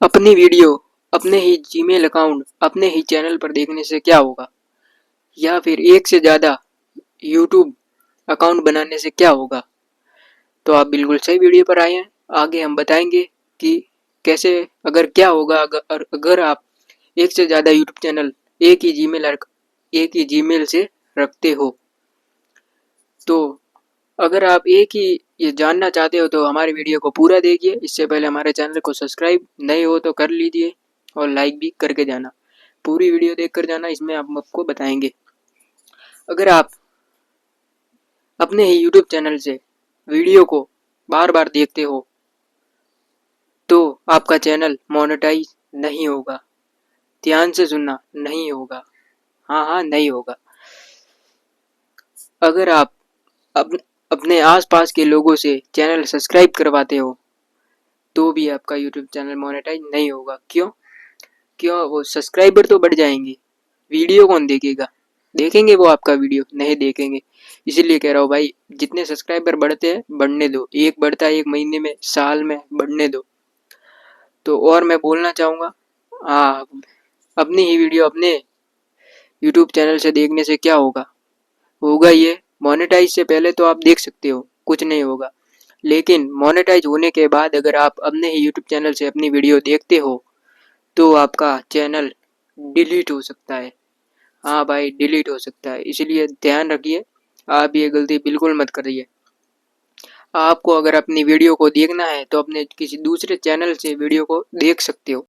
अपनी वीडियो अपने ही Gmail account अपने ही चैनल पर देखने से क्या होगा, या फिर एक से ज़्यादा यूट्यूब अकाउंट बनाने से क्या होगा। तो आप बिल्कुल सही वीडियो पर आए हैं। आगे हम बताएंगे कि कैसे, अगर क्या होगा अगर आप एक से ज़्यादा यूट्यूब चैनल एक ही जीमेल से रखते हो। तो अगर आप एक ही ये जानना चाहते हो तो हमारे वीडियो को पूरा देखिए। इससे पहले हमारे चैनल को सब्सक्राइब नए हो तो कर लीजिए और लाइक भी करके जाना। पूरी वीडियो देख कर जाना, इसमें हम आपको बताएंगे। अगर आप अपने ही यूट्यूब चैनल से वीडियो को बार बार देखते हो तो आपका चैनल मोनेटाइज नहीं होगा। ध्यान से सुनना, नहीं होगा। हाँ हाँ, नहीं होगा। अगर आप अपने आसपास के लोगों से चैनल सब्सक्राइब करवाते हो तो भी आपका यूट्यूब चैनल मोनेटाइज नहीं होगा। क्यों? क्यों? वो सब्सक्राइबर तो बढ़ जाएंगे, वीडियो कौन देखेगा? देखेंगे वो आपका वीडियो? नहीं देखेंगे। इसीलिए कह रहा हूँ भाई, जितने सब्सक्राइबर बढ़ते हैं बढ़ने दो। एक बढ़ता है एक महीने में, साल में, बढ़ने दो। तो और मैं बोलना चाहूँगा, हाँ, अपनी ही वीडियो अपने यूट्यूब चैनल से देखने से क्या होगा? होगा ये, मोनेटाइज से पहले तो आप देख सकते हो, कुछ नहीं होगा। लेकिन मोनेटाइज होने के बाद अगर आप अपने ही यूट्यूब चैनल से अपनी वीडियो देखते हो तो आपका चैनल डिलीट हो सकता है। हाँ भाई, डिलीट हो सकता है। इसलिए ध्यान रखिए, आप ये गलती बिल्कुल मत करिए। आपको अगर अपनी वीडियो को देखना है तो अपने किसी दूसरे चैनल से वीडियो को देख सकते हो।